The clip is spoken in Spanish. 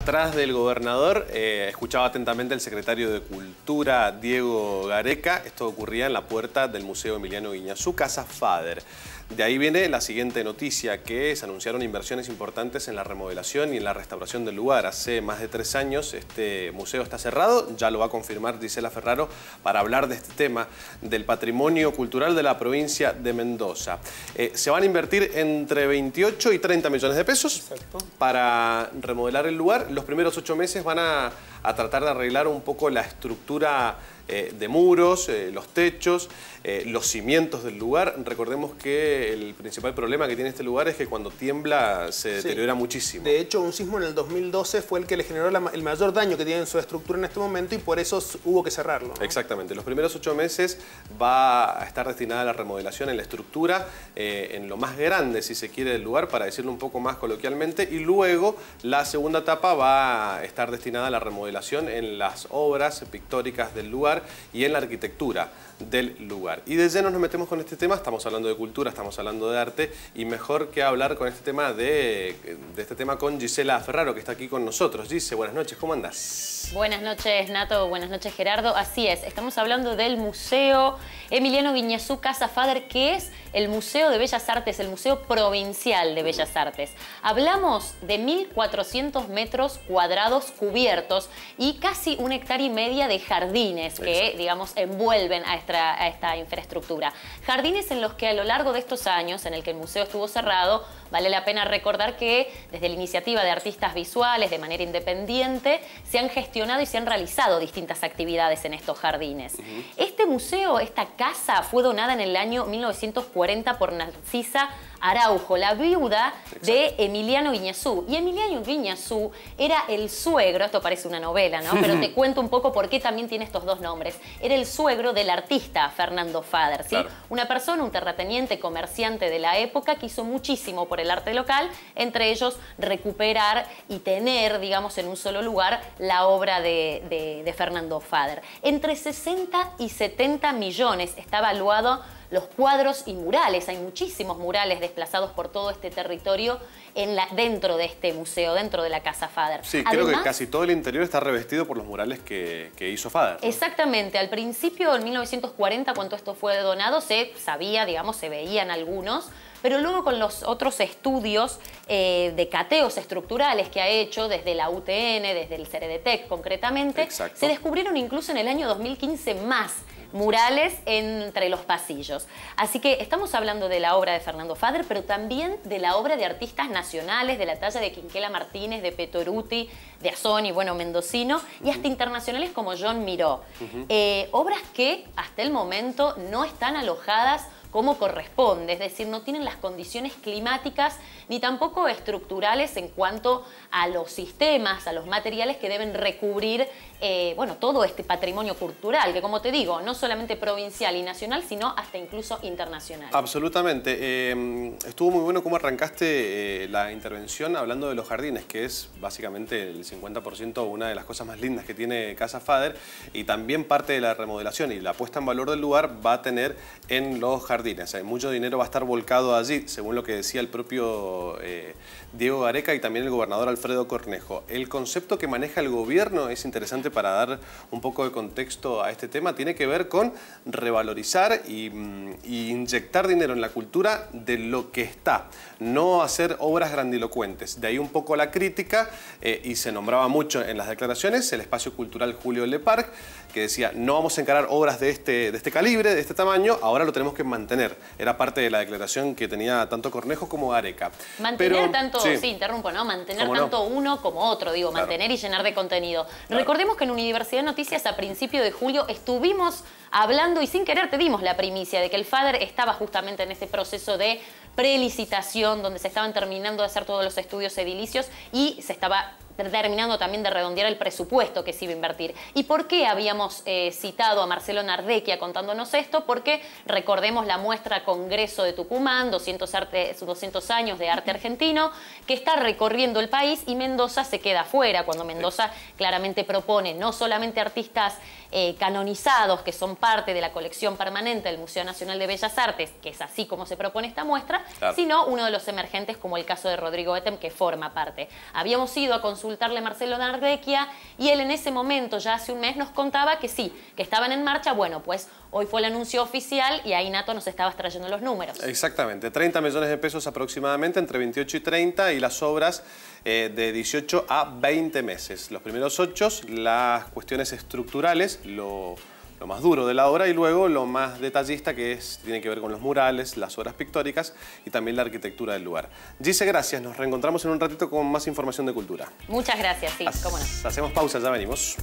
Atrás del gobernador, escuchaba atentamente el secretario de Cultura, Diego Gareca. Esto ocurría en la puerta del Museo Emiliano Guiñazú, Casa Fader. De ahí viene la siguiente noticia, que se anunciaron inversiones importantes en la remodelación y en la restauración del lugar. Hace más de 3 años este museo está cerrado, ya lo va a confirmar Gisela Ferraro para hablar de este tema, del patrimonio cultural de la provincia de Mendoza. Se van a invertir entre 28 y 30 millones de pesos. Exacto. Para remodelar el lugar. Los primeros 8 meses van a tratar de arreglar un poco la estructura de muros, los techos, los cimientos del lugar. Recordemos que el principal problema que tiene este lugar es que cuando tiembla se deteriora muchísimo. De hecho, un sismo en el 2012 fue el que le generó el mayor daño que tiene en su estructura en este momento y por eso hubo que cerrarlo, ¿no? Exactamente. Los primeros 8 meses va a estar destinada a la remodelación en la estructura, en lo más grande, si se quiere, del lugar, para decirlo un poco más coloquialmente, y luego la segunda etapa va a estar destinada a la remodelación en las obras pictóricas del lugar y en la arquitectura del lugar. Y de lleno nos metemos con este tema. Estamos hablando de cultura, estamos hablando de arte, y mejor que hablar con este tema con Gisela Ferraro, que está aquí con nosotros. Gise, buenas noches, ¿cómo andás? Buenas noches, Nato, buenas noches, Gerardo. Así es, estamos hablando del Museo Emiliano Guiñazú, Casa Fader, que es el Museo de Bellas Artes, el Museo Provincial de Bellas Artes. Hablamos de 1.400 metros cuadrados cubiertos y casi 1,5 hectáreas de jardines que, digamos, envuelven a esta infraestructura. Jardines en los que a lo largo de estos años en el que el museo estuvo cerrado, vale la pena recordar que desde la iniciativa de artistas visuales de manera independiente se han gestionado y se han realizado distintas actividades en estos jardines. Este museo, esta casa, fue donada en el año 1940 por Narcisa Araujo, la viuda de Emiliano Guiñazú. Y Emiliano Guiñazú era el suegro, esto parece una novela, ¿no? Pero te cuento un poco por qué también tiene estos dos nombres. Era el suegro del artista Fernando Fader, ¿sí? Claro. Una persona, un terrateniente, comerciante de la época que hizo muchísimo por el arte local, entre ellos recuperar y tener, digamos, en un solo lugar la obra de Fernando Fader. Entre 60 y 70 millones está evaluado los cuadros y murales. Hay muchísimos murales desplazados por todo este territorio dentro de este museo, dentro de la Casa Fader. Sí, creo que casi todo el interior está revestido por los murales que hizo Fader, ¿no? Exactamente. Al principio, en 1940, cuando esto fue donado, se sabía, digamos, se veían algunos, pero luego con los otros estudios de cateos estructurales que ha hecho desde la UTN, desde el CEREDETEC concretamente, se descubrieron incluso en el año 2015 más murales entre los pasillos. Así que estamos hablando de la obra de Fernando Fader, pero también de la obra de artistas nacionales de la talla de Quinquela Martínez, de Petoruti, de Azoni, bueno, mendocino, y hasta internacionales como John Miró. Obras que hasta el momento no están alojadas como corresponde, es decir, no tienen las condiciones climáticas ni tampoco estructurales en cuanto a los sistemas, a los materiales que deben recubrir bueno, todo este patrimonio cultural, que como te digo, no solamente provincial y nacional, sino hasta incluso internacional. Absolutamente. Estuvo muy bueno cómo arrancaste la intervención hablando de los jardines, que es básicamente el 50%, una de las cosas más lindas que tiene Casa Fader, y también parte de la remodelación y la puesta en valor del lugar va a tener en los jardines. Mucho dinero va a estar volcado allí, según lo que decía el propio Diego Gareca y también el gobernador Alfredo Cornejo. El concepto que maneja el gobierno es interesante para dar un poco de contexto a este tema. Tiene que ver con revalorizar y inyectar dinero en la cultura de lo que está, no hacer obras grandilocuentes. De ahí un poco la crítica, y se nombraba mucho en las declaraciones, el espacio cultural Julio Leparc, que decía, no vamos a encarar obras de este calibre, de este tamaño, ahora lo tenemos que mantener. Era parte de la declaración que tenía tanto Cornejo como Gareca. Mantener tanto, sí, interrumpo, ¿no? Mantener tanto uno como otro, digo, mantener y llenar de contenido. Recordemos que en Universidad de Noticias a principio de julio estuvimos hablando y sin querer te dimos la primicia de que el Fader estaba justamente en este proceso de prelicitación donde se estaban terminando de hacer todos los estudios edilicios y se estaba terminando también de redondear el presupuesto que se iba a invertir. ¿Y por qué habíamos citado a Marcelo Nardecchia contándonos esto? Porque recordemos la muestra Congreso de Tucumán, 200 años de arte argentino, que está recorriendo el país y Mendoza se queda afuera, cuando Mendoza claramente propone no solamente artistas canonizados, que son parte de la colección permanente del Museo Nacional de Bellas Artes, que es así como se propone esta muestra, sino uno de los emergentes, como el caso de Rodrigo Bethem, que forma parte. Habíamos ido a consultar consultarle a Marcelo Nardecchia y él en ese momento, ya hace un mes, nos contaba que sí, que estaban en marcha. Bueno, pues hoy fue el anuncio oficial y ahí Nato nos estaba trayendo los números. Exactamente, 30 millones de pesos aproximadamente, entre 28 y 30, y las obras de 18 a 20 meses. Los primeros 8, las cuestiones estructurales, lo más duro de la obra, y luego lo más detallista, que tiene que ver con los murales, las obras pictóricas y también la arquitectura del lugar. Gise, gracias. Nos reencontramos en un ratito con más información de cultura. Muchas gracias, sí, cómo no. Hacemos pausa, ya venimos.